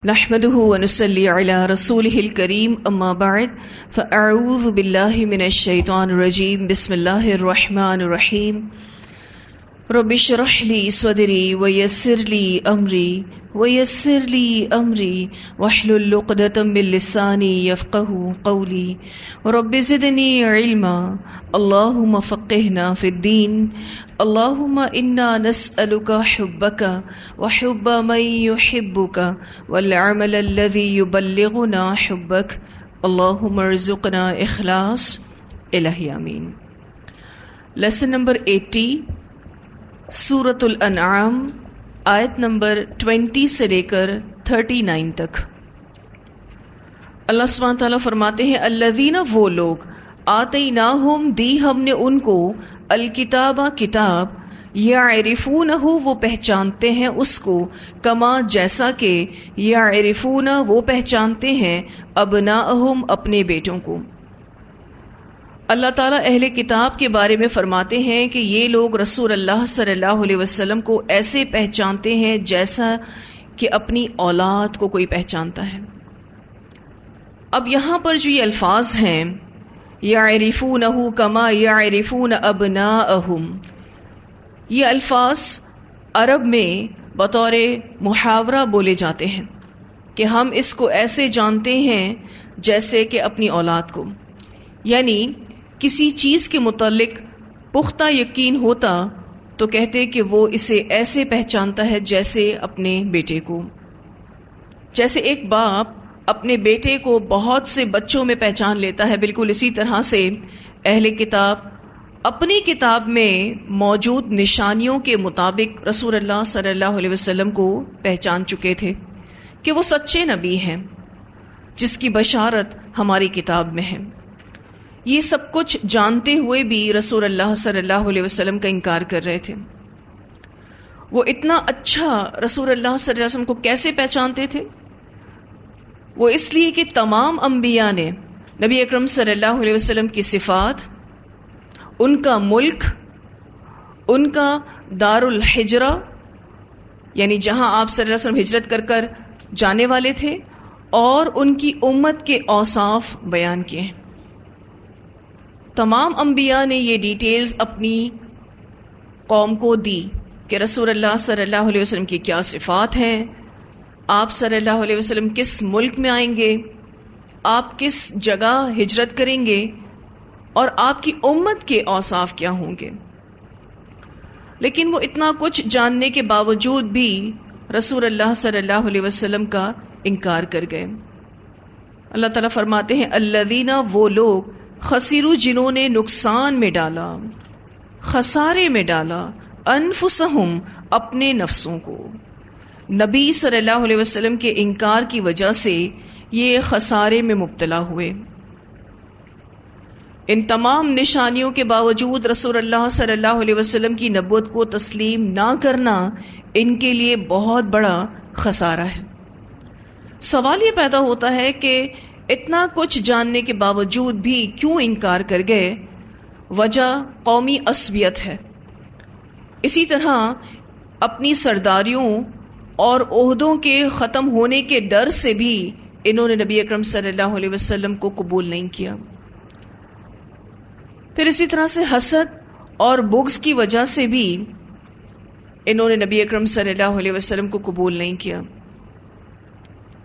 نحمده ونصلي على رسوله الكريم اما بعد فاعوذ بالله من الشيطان الرجيم بسم الله الرحمن الرحيم رب اشرح لي صدري ويسر لي امري واحلل عقدة من لساني يفقهوا قولي رب زدني علما اللهم فقهنا في الدين اللهم انا نسألك حبك وحب من يحبك والعمل الذي يبلغنا حبك اللهم ارزقنا اخلاص الہی آمین۔ لیسن نمبر 80 سورۃ الانعام آیت نمبر 20 سے لے کر 39 تک۔ اللہ سبحانہ تعالیٰ فرماتے ہیں الذین، وہ لوگ، آتیناہم، دی ہم نے ان کو، الکتاب، کتاب، یعرفونہ، وہ پہچانتے ہیں اس کو، کما، جیسا کہ، یعرفون، وہ پہچانتے ہیں، ابناءہم، اپنے بیٹوں کو۔ اللہ تعالیٰ اہل کتاب کے بارے میں فرماتے ہیں کہ یہ لوگ رسول اللہ صلی اللہ علیہ وسلم کو ایسے پہچانتے ہیں جیسا کہ اپنی اولاد کو کوئی پہچانتا ہے۔ اب یہاں پر جو یہ الفاظ ہیں یعرفونہ کما یعرفون ابناءہم، یہ الفاظ عرب میں بطور محاورہ بولے جاتے ہیں کہ ہم اس کو ایسے جانتے ہیں جیسے کہ اپنی اولاد کو، یعنی کسی چیز کے متعلق پختہ یقین ہوتا تو کہتے کہ وہ اسے ایسے پہچانتا ہے جیسے اپنے بیٹے کو۔ جیسے ایک باپ اپنے بیٹے کو بہت سے بچوں میں پہچان لیتا ہے، بالکل اسی طرح سے اہل کتاب اپنی کتاب میں موجود نشانیوں کے مطابق رسول اللہ صلی اللہ علیہ وسلم کو پہچان چکے تھے کہ وہ سچے نبی ہیں جس کی بشارت ہماری کتاب میں ہے۔ یہ سب کچھ جانتے ہوئے بھی رسول اللہ صلی اللہ علیہ وسلم کا انکار کر رہے تھے۔ وہ اتنا اچھا رسول اللہ صلی اللہ علیہ وسلم کو کیسے پہچانتے تھے؟ وہ اس لیے کہ تمام انبیاء نے نبی اکرم صلی اللہ علیہ وسلم کی صفات، ان کا ملک، ان کا دار الحجرہ، یعنی جہاں آپ صلی اللہ علیہ وسلم ہجرت کر کر جانے والے تھے، اور ان کی امت کے اوصاف بیان کیے ہیں۔ تمام انبیاء نے یہ ڈیٹیلز اپنی قوم کو دی کہ رسول اللہ صلی اللہ علیہ وسلم کی کیا صفات ہیں، آپ صلی اللہ علیہ وسلم کس ملک میں آئیں گے، آپ کس جگہ ہجرت کریں گے، اور آپ کی امت کے اوصاف کیا ہوں گے۔ لیکن وہ اتنا کچھ جاننے کے باوجود بھی رسول اللہ صلی اللہ علیہ وسلم کا انکار کر گئے۔ اللہ تعالیٰ فرماتے ہیں الذین، وہ لوگ، خسروا، جنہوں نے نقصان میں ڈالا، خسارے میں ڈالا، انفسہم، اپنے نفسوں کو۔ نبی صلی اللہ علیہ وسلم کے انکار کی وجہ سے یہ خسارے میں مبتلا ہوئے۔ ان تمام نشانیوں کے باوجود رسول اللہ صلی اللہ علیہ وسلم کی نبوت کو تسلیم نہ کرنا ان کے لیے بہت بڑا خسارہ ہے۔ سوال یہ پیدا ہوتا ہے کہ اتنا کچھ جاننے کے باوجود بھی کیوں انکار کر گئے؟ وجہ قومی عصبیت ہے۔ اسی طرح اپنی سرداریوں اور عہدوں کے ختم ہونے کے ڈر سے بھی انہوں نے نبی اکرم صلی اللہ علیہ وسلم کو قبول نہیں کیا۔ پھر اسی طرح سے حسد اور بغض کی وجہ سے بھی انہوں نے نبی اکرم صلی اللہ علیہ وسلم کو قبول نہیں کیا۔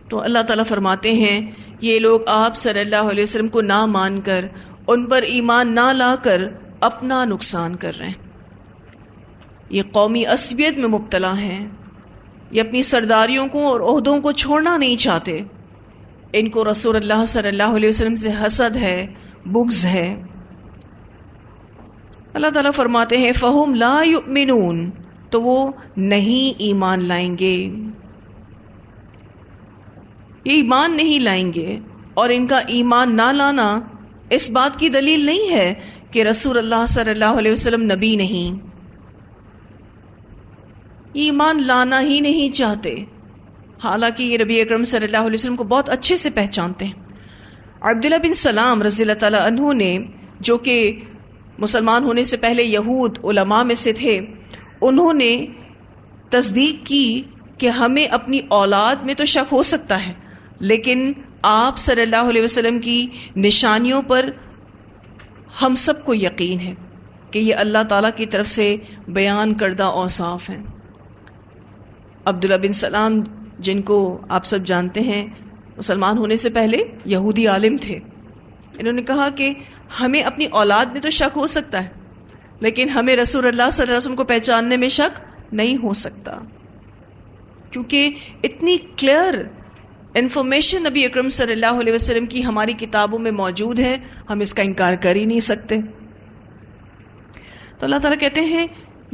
تو اللہ تعالیٰ فرماتے ہیں یہ لوگ آپ صلی اللہ علیہ وسلم کو نہ مان کر، ان پر ایمان نہ لا کر اپنا نقصان کر رہے ہیں۔ یہ قومی عصبیت میں مبتلا ہیں، یہ اپنی سرداریوں کو اور عہدوں کو چھوڑنا نہیں چاہتے۔ ان کو رسول اللہ صلی اللہ علیہ وسلم سے حسد ہے، بغض ہے۔ اللہ تعالیٰ فرماتے ہیں فَهُمْ لَا يُؤْمِنُونَ، تو وہ نہیں ایمان لائیں گے، یہ ایمان نہیں لائیں گے۔ اور ان کا ایمان نہ لانا اس بات کی دلیل نہیں ہے کہ رسول اللہ صلی اللہ علیہ وسلم نبی نہیں، یہ ایمان لانا ہی نہیں چاہتے، حالانکہ یہ نبی اکرم صلی اللہ علیہ وسلم کو بہت اچھے سے پہچانتے ہیں۔ عبداللہ بن سلام رضی اللہ تعالیٰ عنہ نے، جو کہ مسلمان ہونے سے پہلے یہود علماء میں سے تھے، انہوں نے تصدیق کی کہ ہمیں اپنی اولاد میں تو شک ہو سکتا ہے، لیکن آپ صلی اللہ علیہ وسلم کی نشانیوں پر ہم سب کو یقین ہے کہ یہ اللہ تعالیٰ کی طرف سے بیان کردہ اوصاف ہیں۔ عبداللہ بن سلام، جن کو آپ سب جانتے ہیں، مسلمان ہونے سے پہلے یہودی عالم تھے، انہوں نے کہا کہ ہمیں اپنی اولاد میں تو شک ہو سکتا ہے، لیکن ہمیں رسول اللہ صلی اللہ علیہ وسلم کو پہچاننے میں شک نہیں ہو سکتا، کیونکہ اتنی کلیئر انفارمیشن نبی اکرم صلی اللہ علیہ وسلم کی ہماری کتابوں میں موجود ہے، ہم اس کا انکار کر ہی نہیں سکتے۔ تو اللہ تعالیٰ کہتے ہیں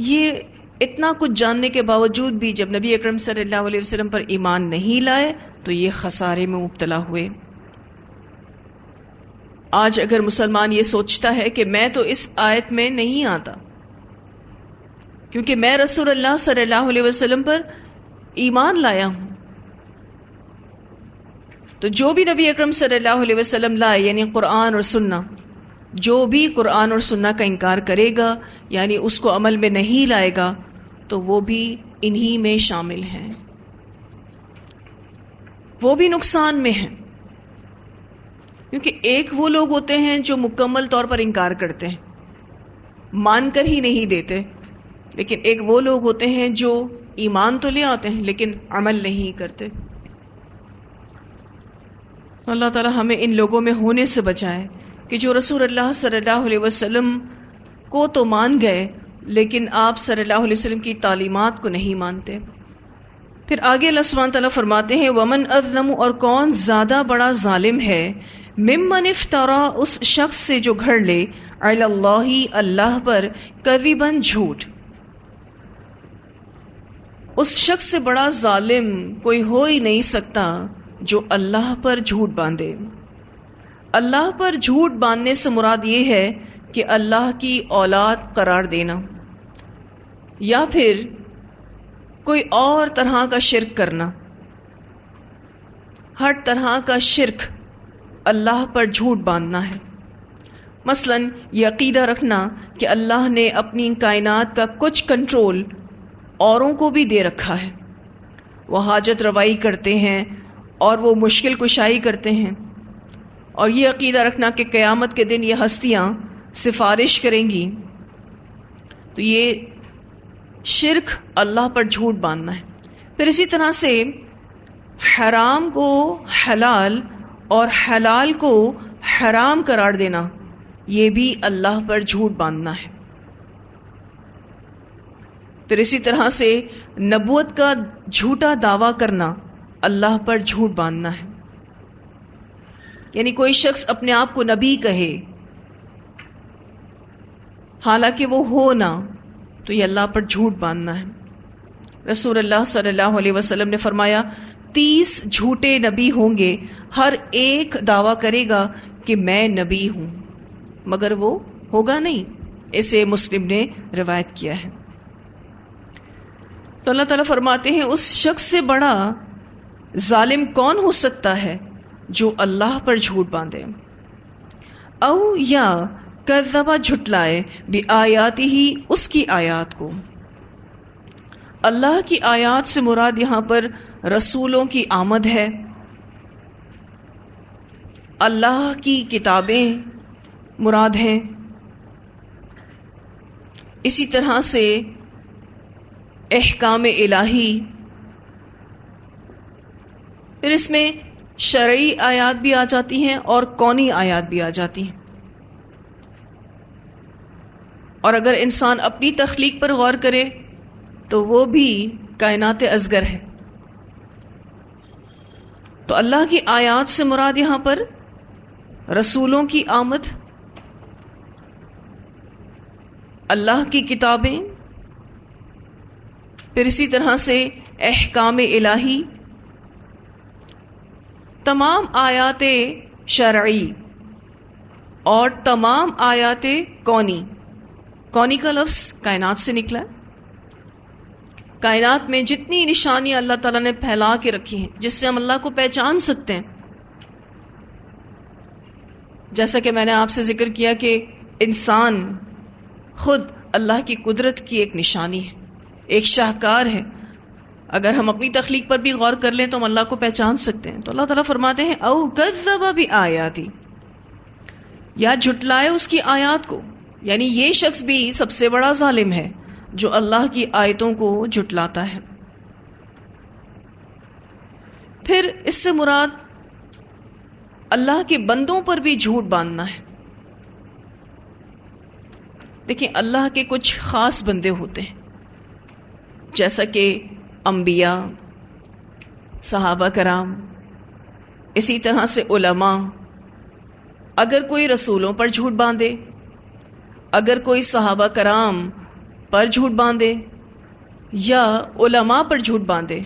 یہ اتنا کچھ جاننے کے باوجود بھی جب نبی اکرم صلی اللہ علیہ وسلم پر ایمان نہیں لائے تو یہ خسارے میں مبتلا ہوئے۔ آج اگر مسلمان یہ سوچتا ہے کہ میں تو اس آیت میں نہیں آتا کیونکہ میں رسول اللہ صلی اللہ علیہ وسلم پر ایمان لایا ہوں، تو جو بھی نبی اکرم صلی اللہ علیہ وسلم لائے یعنی قرآن اور سنہ، جو بھی قرآن اور سنہ کا انکار کرے گا یعنی اس کو عمل میں نہیں لائے گا تو وہ بھی انہی میں شامل ہیں، وہ بھی نقصان میں ہیں۔ کیونکہ ایک وہ لوگ ہوتے ہیں جو مکمل طور پر انکار کرتے ہیں، مان کر ہی نہیں دیتے، لیکن ایک وہ لوگ ہوتے ہیں جو ایمان تو لے آتے ہیں لیکن عمل نہیں کرتے۔ اللہ تعالی ہمیں ان لوگوں میں ہونے سے بچائے کہ جو رسول اللہ صلی اللہ علیہ وسلم کو تو مان گئے لیکن آپ صلی اللہ علیہ وسلم کی تعلیمات کو نہیں مانتے۔ پھر آگے اللہ سبحانہ تعالیٰ فرماتے ہیں وَمَنْ أَظْلَمُ، اور کون زیادہ بڑا ظالم ہے، ممن افترا، اس شخص سے جو گھڑ لے، علی اللہ، اللہ پر، کذباً، جھوٹ۔ اس شخص سے بڑا ظالم کوئی ہو ہی نہیں سکتا جو اللہ پر جھوٹ باندھے۔ اللہ پر جھوٹ باندھنے سے مراد یہ ہے کہ اللہ کی اولاد قرار دینا یا پھر کوئی اور طرح کا شرک کرنا، ہر طرح کا شرک اللہ پر جھوٹ باندھنا ہے۔ مثلا یہ عقیدہ رکھنا کہ اللہ نے اپنی کائنات کا کچھ کنٹرول اوروں کو بھی دے رکھا ہے، وہ حاجت روائی کرتے ہیں اور وہ مشکل کشائی کرتے ہیں، اور یہ عقیدہ رکھنا کہ قیامت کے دن یہ ہستیاں سفارش کریں گی، تو یہ شرک اللہ پر جھوٹ باندھنا ہے۔ پھر اسی طرح سے حرام کو حلال اور حلال کو حرام قرار دینا، یہ بھی اللہ پر جھوٹ باندھنا ہے۔ پھر اسی طرح سے نبوت کا جھوٹا دعویٰ کرنا اللہ پر جھوٹ باندھنا ہے، یعنی کوئی شخص اپنے آپ کو نبی کہے حالانکہ وہ ہو نہ، تو یہ اللہ پر جھوٹ باندھنا ہے۔ رسول اللہ صلی اللہ علیہ وسلم نے فرمایا 30 جھوٹے نبی ہوں گے، ہر ایک دعویٰ کرے گا کہ میں نبی ہوں، مگر وہ ہوگا نہیں۔ اسے مسلم نے روایت کیا ہے۔ تو اللہ تعالیٰ فرماتے ہیں اس شخص سے بڑا ظالم کون ہو سکتا ہے جو اللہ پر جھوٹ باندھے، او یا کذبا، جھٹلائے، بآیاتہ، اس کی آیات کو۔ اللہ کی آیات سے مراد یہاں پر رسولوں کی آمد ہے، اللہ کی کتابیں مراد ہیں، اسی طرح سے احکام الہی، پھر اس میں شرعی آیات بھی آ جاتی ہیں اور کونی آیات بھی آ جاتی ہیں۔ اور اگر انسان اپنی تخلیق پر غور کرے تو وہ بھی کائنات اصغر ہے۔ تو اللہ کی آیات سے مراد یہاں پر رسولوں کی آمد، اللہ کی کتابیں، پھر اسی طرح سے احکام الہی، تمام آیات شرعی اور تمام آیات کونی۔ کونی کا لفظ کائنات سے نکلا ہے۔ کائنات میں جتنی نشانیاں اللہ تعالیٰ نے پھیلا کے رکھی ہیں جس سے ہم اللہ کو پہچان سکتے ہیں، جیسا کہ میں نے آپ سے ذکر کیا کہ انسان خود اللہ کی قدرت کی ایک نشانی ہے، ایک شاہکار ہے۔ اگر ہم اپنی تخلیق پر بھی غور کر لیں تو ہم اللہ کو پہچان سکتے ہیں. تو اللہ تعالیٰ فرماتے ہیں او کذب بآیاتی، یا جھٹلائے اس کی آیات کو. یعنی یہ شخص بھی سب سے بڑا ظالم ہے جو اللہ کی آیتوں کو جھٹلاتا ہے. پھر اس سے مراد اللہ کے بندوں پر بھی جھوٹ باندھنا ہے. دیکھیں اللہ کے کچھ خاص بندے ہوتے ہیں جیسا کہ انبیاء، صحابہ کرام، اسی طرح سے علماء. اگر کوئی رسولوں پر جھوٹ باندھے، اگر کوئی صحابہ کرام پر جھوٹ باندھے یا علماء پر جھوٹ باندھے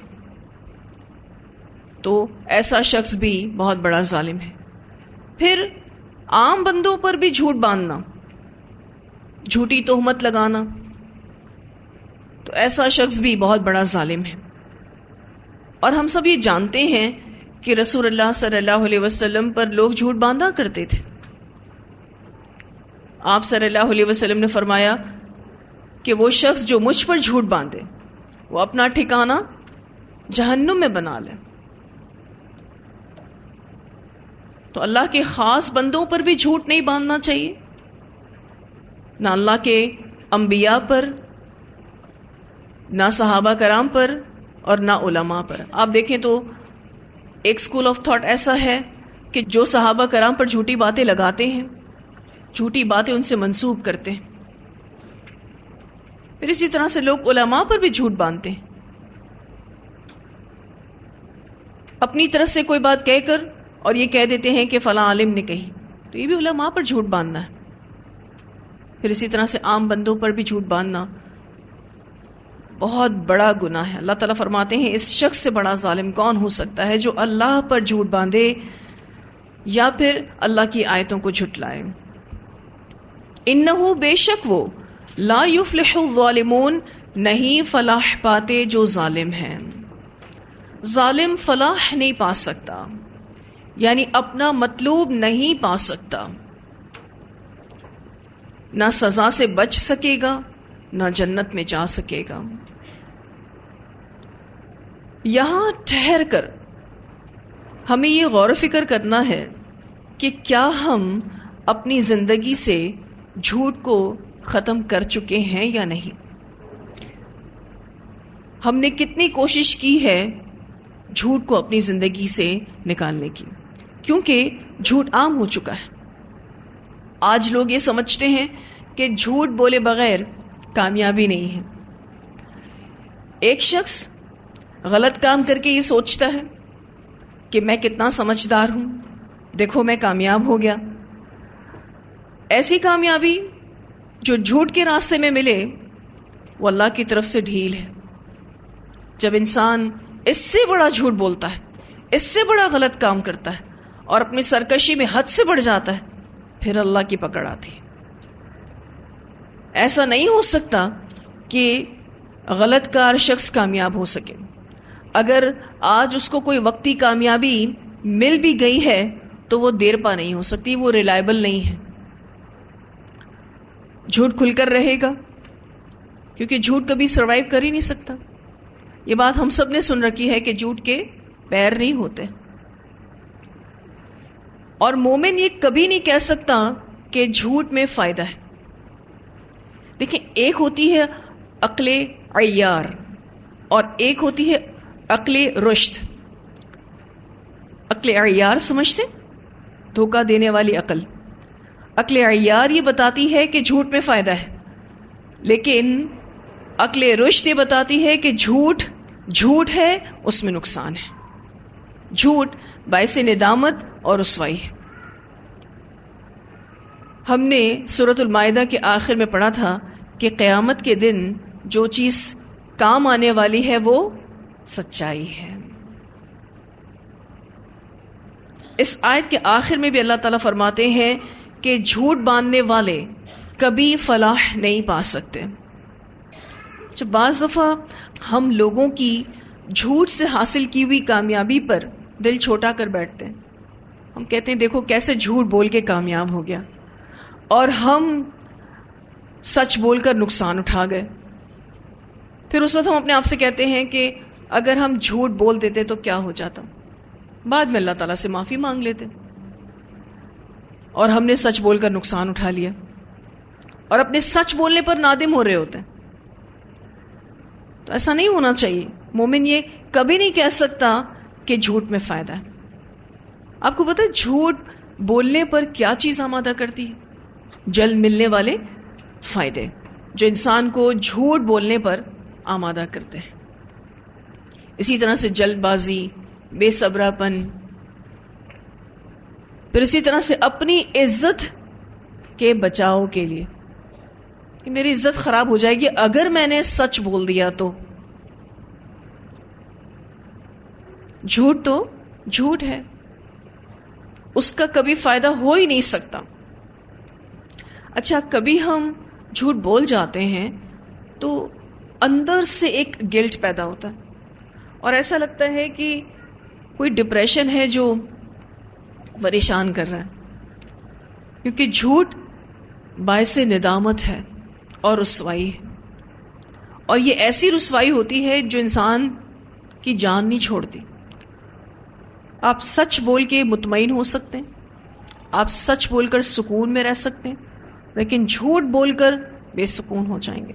تو ایسا شخص بھی بہت بڑا ظالم ہے. پھر عام بندوں پر بھی جھوٹ باندھنا، جھوٹی تہمت لگانا، تو ایسا شخص بھی بہت بڑا ظالم ہے. اور ہم سب یہ جانتے ہیں کہ رسول اللہ صلی اللہ علیہ وسلم پر لوگ جھوٹ باندھا کرتے تھے. آپ صلی اللہ علیہ وسلم نے فرمایا کہ وہ شخص جو مجھ پر جھوٹ باندھے وہ اپنا ٹھکانہ جہنم میں بنا لے. تو اللہ کے خاص بندوں پر بھی جھوٹ نہیں باندھنا چاہیے، نہ اللہ کے انبیاء پر، نہ صحابہ کرام پر، اور نہ علماء پر. آپ دیکھیں تو ایک اسکول آف تھاٹ ایسا ہے کہ جو صحابہ کرام پر جھوٹی باتیں لگاتے ہیں، جھوٹی باتیں ان سے منسوب کرتے ہیں. پھر اسی طرح سے لوگ علماء پر بھی جھوٹ باندھتے ہیں. اپنی طرف سے کوئی بات کہہ کر اور یہ کہہ دیتے ہیں کہ فلاں عالم نے کہی، تو یہ بھی علماء پر جھوٹ باندھنا ہے. پھر اسی طرح سے عام بندوں پر بھی جھوٹ باندھنا بہت بڑا گناہ ہے. اللہ تعالیٰ فرماتے ہیں اس شخص سے بڑا ظالم کون ہو سکتا ہے جو اللہ پر جھوٹ باندھے یا پھر اللہ کی آیتوں کو جھٹلائے. انہو بے شک وہ، لا یفلح الظالمون نہیں فلاح پاتے جو ظالم ہیں. ظالم فلاح نہیں پا سکتا، یعنی اپنا مطلوب نہیں پا سکتا، نہ سزا سے بچ سکے گا نہ جنت میں جا سکے گا. یہاں ٹھہر کر ہمیں یہ غور و فکر کرنا ہے کہ کیا ہم اپنی زندگی سے جھوٹ کو ختم کر چکے ہیں یا نہیں. ہم نے کتنی کوشش کی ہے جھوٹ کو اپنی زندگی سے نکالنے کی، کیونکہ جھوٹ عام ہو چکا ہے. آج لوگ یہ سمجھتے ہیں کہ جھوٹ بولے بغیر کامیابی نہیں ہے. ایک شخص غلط کام کر کے یہ سوچتا ہے کہ میں کتنا سمجھدار ہوں، دیکھو میں کامیاب ہو گیا. ایسی کامیابی جو جھوٹ کے راستے میں ملے وہ اللہ کی طرف سے ڈھیل ہے. جب انسان اس سے بڑا جھوٹ بولتا ہے، اس سے بڑا غلط کام کرتا ہے اور اپنی سرکشی میں حد سے بڑھ جاتا ہے، پھر اللہ کی پکڑ آتی. ایسا نہیں ہو سکتا کہ غلط کار شخص کامیاب ہو سکے. اگر آج اس کو کوئی وقتی کامیابی مل بھی گئی ہے تو وہ دیر پا نہیں ہو سکتی، وہ ریلائبل نہیں ہے. جھوٹ کھل کر رہے گا کیونکہ جھوٹ کبھی سروائیو کر ہی نہیں سکتا. یہ بات ہم سب نے سن رکھی ہے کہ جھوٹ کے پیر نہیں ہوتے. اور مومن یہ کبھی نہیں کہہ سکتا کہ جھوٹ میں فائدہ ہے. دیکھیں ایک ہوتی ہے عقل عیار اور ایک ہوتی ہے عقل رشد. عقل عیار سمجھتے دھوکہ دینے والی عقل. عقل عیار یہ بتاتی ہے کہ جھوٹ میں فائدہ ہے، لیکن عقل رشد یہ بتاتی ہے کہ جھوٹ ہے، اس میں نقصان ہے. جھوٹ باعث ندامت اور رسوائی ہے. ہم نے سورۃ المائدہ کے آخر میں پڑھا تھا کہ قیامت کے دن جو چیز کام آنے والی ہے وہ سچائی ہے. اس آیت کے آخر میں بھی اللہ تعالیٰ فرماتے ہیں کہ جھوٹ باندھنے والے کبھی فلاح نہیں پا سکتے. جب بعض دفعہ ہم لوگوں کی جھوٹ سے حاصل کی ہوئی کامیابی پر دل چھوٹا کر بیٹھتے ہیں، ہم کہتے ہیں دیکھو کیسے جھوٹ بول کے کامیاب ہو گیا، اور ہم سچ بول کر نقصان اٹھا گئے. پھر اس وقت ہم اپنے آپ سے کہتے ہیں کہ اگر ہم جھوٹ بول دیتے تو کیا ہو جاتا؟ بعد میں اللہ تعالیٰ سے معافی مانگ لیتے، اور ہم نے سچ بول کر نقصان اٹھا لیا اور اپنے سچ بولنے پر نادم ہو رہے ہوتے ہیں۔ تو ایسا نہیں ہونا چاہیے۔ مومن یہ کبھی نہیں کہہ سکتا کہ جھوٹ میں فائدہ ہے۔ آپ کو پتہ ہے جھوٹ بولنے پر کیا چیز آمادہ کرتی ہے؟ جلد ملنے والے فائدے جو انسان کو جھوٹ بولنے پر آمادہ کرتے ہیں۔ اسی طرح سے جلد بازی، بے صبرا پن، پھر اسی طرح سے اپنی عزت کے بچاؤ کے لیے کہ میری عزت خراب ہو جائے گی اگر میں نے سچ بول دیا تو۔ جھوٹ تو جھوٹ ہے، اس کا کبھی فائدہ ہو ہی نہیں سکتا۔ اچھا، کبھی ہم جھوٹ بول جاتے ہیں تو اندر سے ایک گلٹ پیدا ہوتا ہے اور ایسا لگتا ہے کہ کوئی ڈپریشن ہے جو پریشان کر رہا ہے، کیونکہ جھوٹ باعث ندامت ہے اور رسوائی ہے، اور یہ ایسی رسوائی ہوتی ہے جو انسان کی جان نہیں چھوڑتی۔ آپ سچ بول کے مطمئن ہو سکتے ہیں، آپ سچ بول کر سکون میں رہ سکتے ہیں، لیکن جھوٹ بول کر بے سکون ہو جائیں گے۔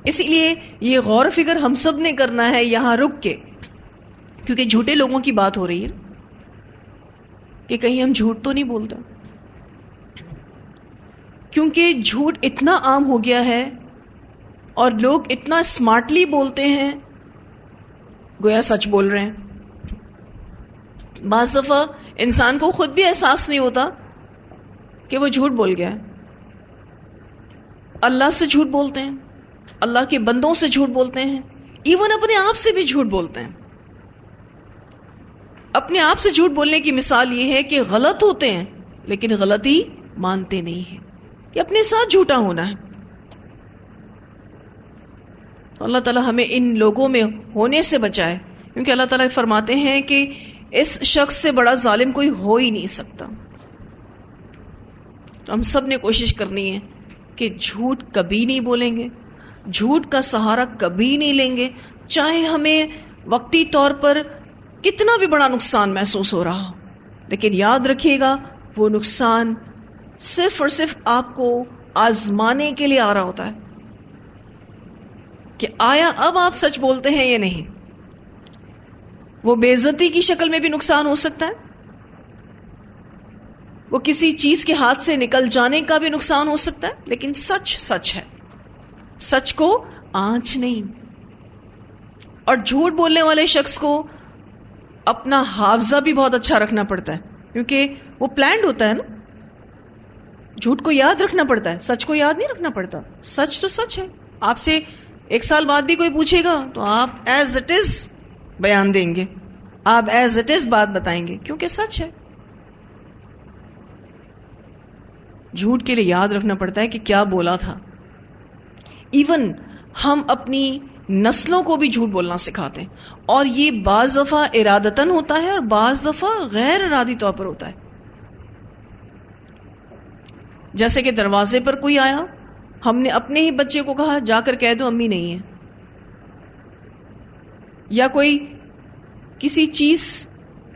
اسی لیے یہ غور و فکر ہم سب نے کرنا ہے یہاں رک کے، کیونکہ جھوٹے لوگوں کی بات ہو رہی ہے کہ کہیں ہم جھوٹ تو نہیں بولتے، کیونکہ جھوٹ اتنا عام ہو گیا ہے اور لوگ اتنا اسمارٹلی بولتے ہیں گویا سچ بول رہے ہیں۔ بعض دفعہ انسان کو خود بھی احساس نہیں ہوتا کہ وہ جھوٹ بول گیا ہے۔ اللہ سے جھوٹ بولتے ہیں، اللہ کے بندوں سے جھوٹ بولتے ہیں، ایون اپنے آپ سے بھی جھوٹ بولتے ہیں۔ اپنے آپ سے جھوٹ بولنے کی مثال یہ ہے کہ غلط ہوتے ہیں لیکن غلطی مانتے نہیں ہیں، کہ اپنے ساتھ جھوٹا ہونا ہے۔ تو اللہ تعالیٰ ہمیں ان لوگوں میں ہونے سے بچائے، کیونکہ اللہ تعالیٰ فرماتے ہیں کہ اس شخص سے بڑا ظالم کوئی ہو ہی نہیں سکتا۔ تو ہم سب نے کوشش کرنی ہے کہ جھوٹ کبھی نہیں بولیں گے، جھوٹ کا سہارا کبھی نہیں لیں گے، چاہے ہمیں وقتی طور پر کتنا بھی بڑا نقصان محسوس ہو رہا ہو، لیکن یاد رکھیے گا وہ نقصان صرف اور صرف آپ کو آزمانے کے لیے آ رہا ہوتا ہے کہ آیا اب آپ سچ بولتے ہیں یا نہیں۔ وہ بے عزتی کی شکل میں بھی نقصان ہو سکتا ہے، وہ کسی چیز کے ہاتھ سے نکل جانے کا بھی نقصان ہو سکتا ہے، لیکن سچ سچ ہے، سچ کو آنچ نہیں۔ اور جھوٹ بولنے والے شخص کو اپنا حافظہ بھی بہت اچھا رکھنا پڑتا ہے، کیونکہ وہ پلانڈ ہوتا ہے نا۔ جھوٹ کو یاد رکھنا پڑتا ہے، سچ کو یاد نہیں رکھنا پڑتا۔ سچ تو سچ ہے، آپ سے 1 سال بعد بھی کوئی پوچھے گا تو آپ ایز اٹ از بیان دیں گے، آپ ایز اٹ از بات بتائیں گے، کیونکہ سچ ہے۔ جھوٹ کے لیے یاد رکھنا پڑتا ہے کہ کیا بولا تھا۔ ایون ہم اپنی نسلوں کو بھی جھوٹ بولنا سکھاتے ہیں، اور یہ بعض دفعہ ارادتاً ہوتا ہے اور بعض دفعہ غیر ارادی طور پر ہوتا ہے۔ جیسے کہ دروازے پر کوئی آیا، ہم نے اپنے ہی بچے کو کہا جا کر کہہ دو امی نہیں ہے، یا کوئی کسی چیز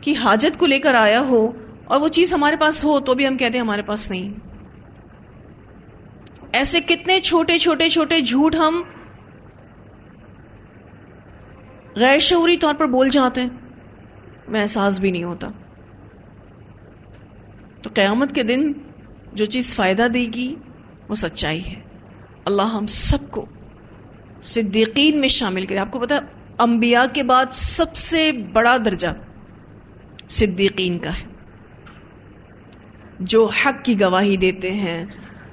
کی حاجت کو لے کر آیا ہو اور وہ چیز ہمارے پاس ہو تو بھی ہم کہتے ہیں ہمارے پاس نہیں۔ ایسے کتنے چھوٹے چھوٹے چھوٹے جھوٹ ہم غیر شعوری طور پر بول جاتے ہیں، میں احساس بھی نہیں ہوتا۔ تو قیامت کے دن جو چیز فائدہ دے گی وہ سچائی ہے۔ اللہ ہم سب کو صدیقین میں شامل کرے۔ آپ کو پتہ ہے انبیاء کے بعد سب سے بڑا درجہ صدیقین کا ہے، جو حق کی گواہی دیتے ہیں،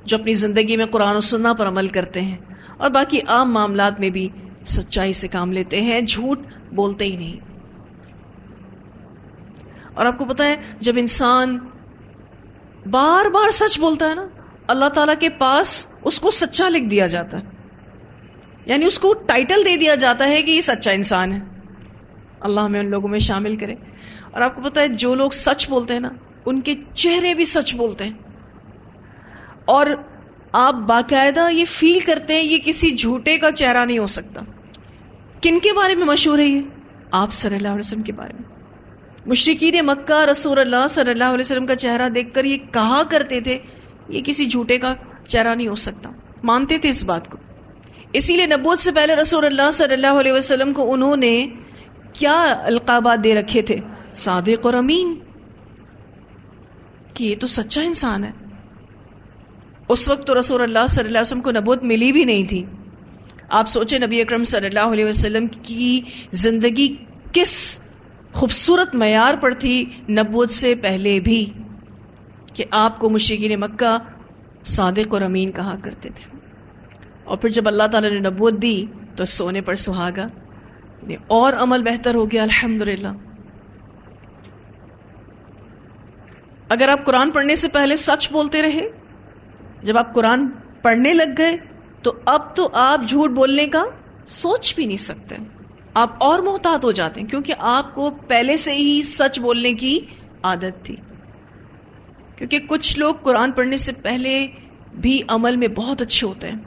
جو اپنی زندگی میں قرآن و سنہ پر عمل کرتے ہیں، اور باقی عام معاملات میں بھی سچائی سے کام لیتے ہیں، جھوٹ بولتے ہی نہیں۔ اور آپ کو پتہ ہے جب انسان بار بار سچ بولتا ہے نا، اللہ تعالیٰ کے پاس اس کو سچا لکھ دیا جاتا ہے، یعنی اس کو ٹائٹل دے دیا جاتا ہے کہ یہ سچا انسان ہے۔ اللہ ہمیں ان لوگوں میں شامل کرے۔ اور آپ کو پتہ ہے جو لوگ سچ بولتے ہیں نا، ان کے چہرے بھی سچ بولتے ہیں، اور آپ باقاعدہ یہ فیل کرتے ہیں یہ کسی جھوٹے کا چہرہ نہیں ہو سکتا۔ کن کے بارے میں مشہور ہے یہ؟ آپ صلی اللہ علیہ وسلم کے بارے میں. مشرکین مکہ رسول اللہ صلی اللہ علیہ وسلم کا چہرہ دیکھ کر یہ کہا کرتے تھے یہ کسی جھوٹے کا چہرہ نہیں ہو سکتا، مانتے تھے اس بات کو. اسی لیے نبوت سے پہلے رسول اللہ صلی اللہ علیہ وسلم کو انہوں نے کیا القابات دے رکھے تھے؟ صادق اور امین، کہ یہ تو سچا انسان ہے. اس وقت تو رسول اللہ صلی اللہ علیہ وسلم کو نبوت ملی بھی نہیں تھی. آپ سوچیں نبی اکرم صلی اللہ علیہ وسلم کی زندگی کس خوبصورت معیار پر تھی نبوت سے پہلے بھی، کہ آپ کو مشرکین مکہ صادق اور امین کہا کرتے تھے. اور پھر جب اللہ تعالیٰ نے نبوت دی تو سونے پر سہاگا، اور عمل بہتر ہو گیا الحمدللہ. اگر آپ قرآن پڑھنے سے پہلے سچ بولتے رہے، جب آپ قرآن پڑھنے لگ گئے تو اب تو آپ جھوٹ بولنے کا سوچ بھی نہیں سکتے. آپ اور محتاط ہو جاتے ہیں کیونکہ آپ کو پہلے سے ہی سچ بولنے کی عادت تھی. کیونکہ کچھ لوگ قرآن پڑھنے سے پہلے بھی عمل میں بہت اچھے ہوتے ہیں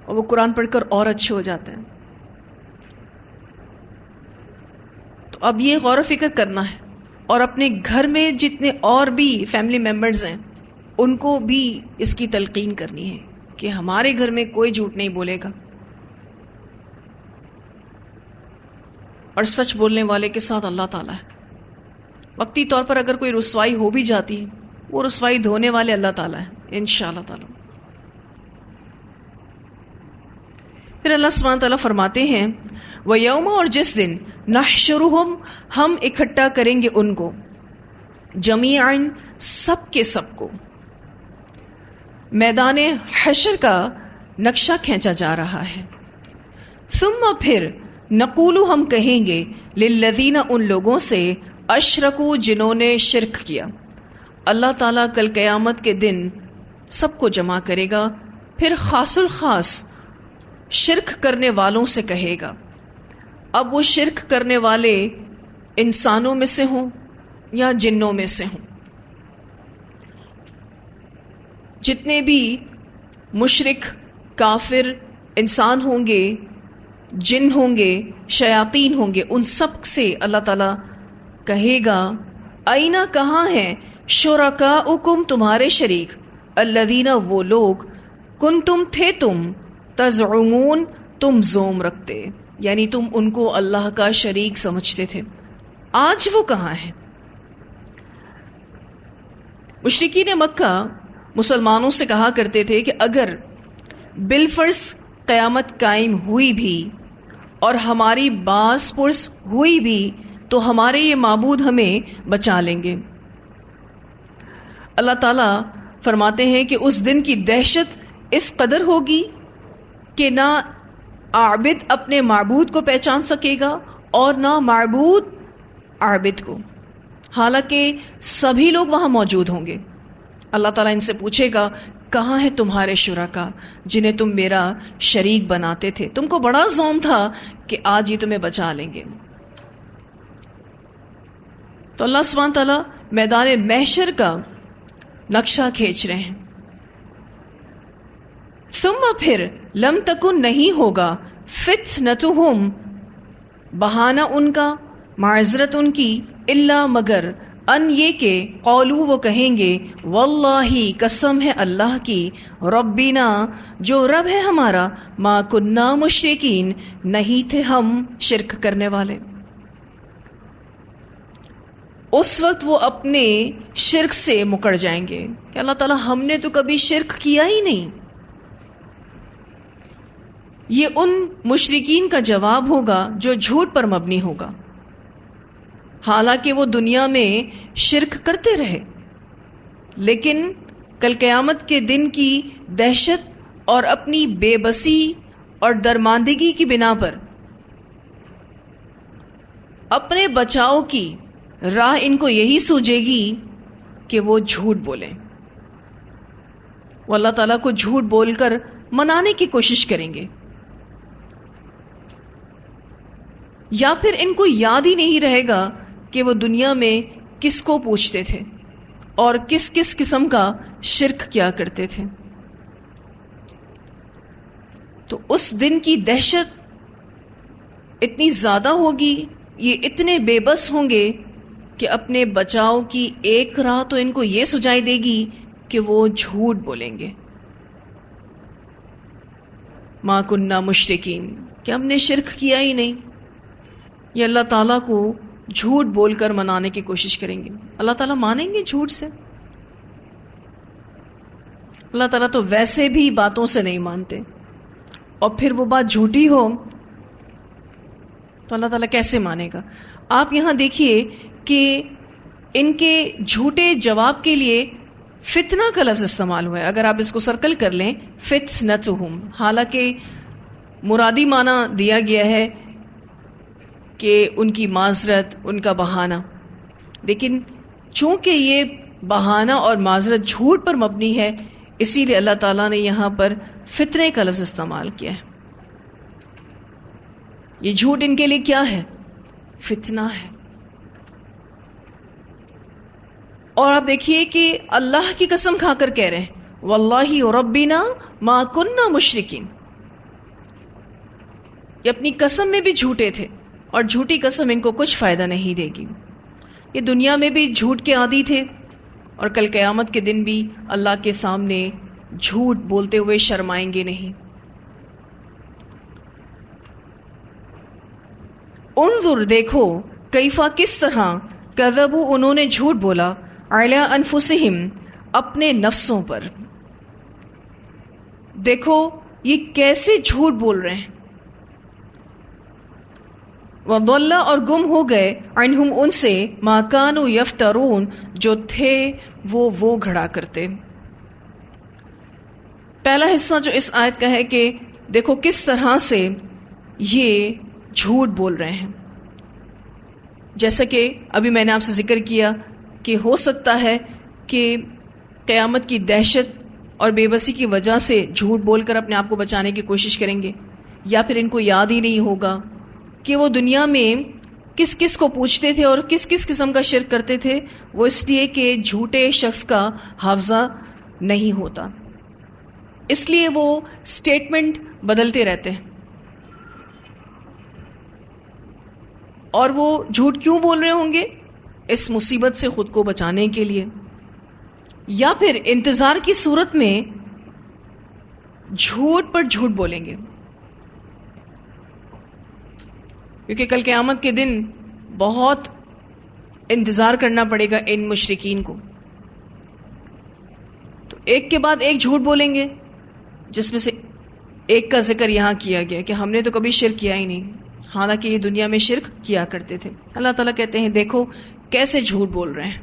اور وہ قرآن پڑھ کر اور اچھے ہو جاتے ہیں. تو اب یہ غور و فکر کرنا ہے، اور اپنے گھر میں جتنے اور بھی فیملی ممبرز ہیں ان کو بھی اس کی تلقین کرنی ہے کہ ہمارے گھر میں کوئی جھوٹ نہیں بولے گا، اور سچ بولنے والے کے ساتھ اللہ تعالیٰ ہے. وقتی طور پر اگر کوئی رسوائی ہو بھی جاتی ہے، وہ رسوائی دھونے والے اللہ تعالیٰ ہیں انشاءاللہ تعالیٰ. پھر اللہ سبحانہ تعالیٰ فرماتے ہیں وَيَوْمَ، اور جس دن نحشرہم، ہم اکٹھا کریں گے ان کو، جمیعاً، سب کے سب کو. میدان حشر کا نقشہ کھینچا جا رہا ہے. ثم، پھر نقول، ہم کہیں گے، للذین، ان لوگوں سے، اشرکو، جنہوں نے شرک کیا. اللہ تعالیٰ کل قیامت کے دن سب کو جمع کرے گا، پھر خاص الخاص شرک کرنے والوں سے کہے گا. اب وہ شرک کرنے والے انسانوں میں سے ہوں یا جنوں میں سے ہوں، جتنے بھی مشرک کافر انسان ہوں گے، جن ہوں گے، شیاطین ہوں گے، ان سب سے اللہ تعالیٰ کہے گا اینا، کہاں ہیں، شرکاؤکم، تمہارے شریک، الذین، وہ لوگ، کنتم، تھے تم، تزعمون، تم زوم رکھتے، یعنی تم ان کو اللہ کا شریک سمجھتے تھے، آج وہ کہاں ہیں. مشرکین مکہ مسلمانوں سے کہا کرتے تھے کہ اگر بالفرض قیامت قائم ہوئی بھی اور ہماری باس پرس ہوئی بھی تو ہمارے یہ معبود ہمیں بچا لیں گے. اللہ تعالیٰ فرماتے ہیں کہ اس دن کی دہشت اس قدر ہوگی کہ نہ عابد اپنے معبود کو پہچان سکے گا اور نہ معبود عابد کو، حالانکہ سبھی لوگ وہاں موجود ہوں گے. اللہ تعالیٰ ان سے پوچھے گا کہاں ہے تمہارے شرکا جنہیں تم میرا شریک بناتے تھے، تم کو بڑا زوم تھا کہ آج یہ تمہیں بچا لیں گے. تو اللہ سبحانہ تعالیٰ میدان محشر کا نقشہ کھینچ رہے ہیں. ثم، پھر، لم تکن، نہیں ہوگا، فتنتہم، بہانہ ان کا، معذرت ان کی، الا، مگر، ان، یہ کہ، قولو، وہ کہیں گے، واللہ، قسم ہے اللہ کی، ربنا، جو رب ہے ہمارا، ما کننا مشرکین، نہیں تھے ہم شرک کرنے والے. اس وقت وہ اپنے شرک سے مکر جائیں گے کہ اللہ تعالیٰ ہم نے تو کبھی شرک کیا ہی نہیں. یہ ان مشرکین کا جواب ہوگا جو جھوٹ پر مبنی ہوگا، حالانکہ وہ دنیا میں شرک کرتے رہے، لیکن کل قیامت کے دن کی دہشت اور اپنی بے بسی اور درماندگی کی بنا پر اپنے بچاؤ کی راہ ان کو یہی سوجے گی کہ وہ جھوٹ بولیں. وہ اللہ تعالیٰ کو جھوٹ بول کر منانے کی کوشش کریں گے، یا پھر ان کو یاد ہی نہیں رہے گا کہ وہ دنیا میں کس کو پوچھتے تھے اور کس کس قسم کا شرک کیا کرتے تھے. تو اس دن کی دہشت اتنی زیادہ ہوگی، یہ اتنے بے بس ہوں گے کہ اپنے بچاؤ کی ایک راہ تو ان کو یہ سجائی دے گی کہ وہ جھوٹ بولیں گے. ما کننا مشرکین، کہ ہم نے شرک کیا ہی نہیں. یہ اللہ تعالیٰ کو جھوٹ بول کر منانے کی کوشش کریں گے. اللہ تعالیٰ مانیں گے جھوٹ سے؟ اللہ تعالیٰ تو ویسے بھی باتوں سے نہیں مانتے، اور پھر وہ بات جھوٹی ہو تو اللہ تعالیٰ کیسے مانے گا؟ آپ یہاں دیکھیے کہ ان کے جھوٹے جواب کے لیے فتنہ کا لفظ استعمال ہوا ہے. اگر آپ اس کو سرکل کر لیں، فتنتہم، حالانکہ مرادی معنی دیا گیا ہے کہ ان کی معذرت، ان کا بہانہ، لیکن چونکہ یہ بہانہ اور معذرت جھوٹ پر مبنی ہے، اسی لیے اللہ تعالیٰ نے یہاں پر فتنے کا لفظ استعمال کیا ہے. یہ جھوٹ ان کے لیے کیا ہے؟ فتنہ ہے. اور آپ دیکھیے کہ اللہ کی قسم کھا کر کہہ رہے ہیں واللہ ربنا ما کننا مشرکین. یہ اپنی قسم میں بھی جھوٹے تھے، اور جھوٹی قسم ان کو کچھ فائدہ نہیں دے گی. یہ دنیا میں بھی جھوٹ کے عادی تھے، اور کل قیامت کے دن بھی اللہ کے سامنے جھوٹ بولتے ہوئے شرمائیں گے نہیں. انظر، دیکھو، کیفا، کس طرح، کذبوا، انہوں نے جھوٹ بولا، علی انفسہم، اپنے نفسوں پر. دیکھو یہ کیسے جھوٹ بول رہے ہیں. وضل، اور گم ہو گئے، عنہم، ان سے، ما کانوا یفترون، جو تھے وہ گھڑا کرتے. پہلا حصہ جو اس آیت کا ہے کہ دیکھو کس طرح سے یہ جھوٹ بول رہے ہیں. جیسا کہ ابھی میں نے آپ سے ذکر کیا کہ ہو سکتا ہے کہ قیامت کی دہشت اور بے بسی کی وجہ سے جھوٹ بول کر اپنے آپ کو بچانے کی کوشش کریں گے، یا پھر ان کو یاد ہی نہیں ہوگا کہ وہ دنیا میں کس کس کو پوچھتے تھے اور کس کس قسم کا شرک کرتے تھے. وہ اس لیے کہ جھوٹے شخص کا حافظہ نہیں ہوتا، اس لیے وہ سٹیٹمنٹ بدلتے رہتے ہیں. اور وہ جھوٹ کیوں بول رہے ہوں گے؟ اس مصیبت سے خود کو بچانے کے لیے، یا پھر انتظار کی صورت میں جھوٹ پر جھوٹ بولیں گے، کیونکہ کل قیامت کے دن بہت انتظار کرنا پڑے گا ان مشرکین کو. تو ایک کے بعد ایک جھوٹ بولیں گے، جس میں سے ایک کا ذکر یہاں کیا گیا کہ ہم نے تو کبھی شرک کیا ہی نہیں، حالانکہ یہ دنیا میں شرک کیا کرتے تھے. اللہ تعالیٰ کہتے ہیں دیکھو کیسے جھوٹ بول رہے ہیں.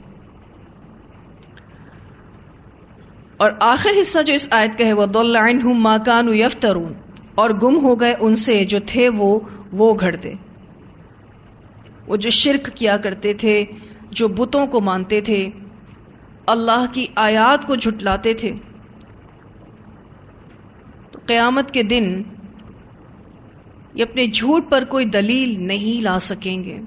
اور آخر حصہ جو اس آیت کا ہے وَضَلَّ عَنْهُمْ مَا كَانُوا يَفْتَرُونَ، اور گم ہو گئے ان سے جو تھے وہ گھڑتے، وہ جو شرک کیا کرتے تھے، جو بتوں کو مانتے تھے، اللہ کی آیات کو جھٹلاتے تھے. تو قیامت کے دن یہ اپنے جھوٹ پر کوئی دلیل نہیں لا سکیں گے.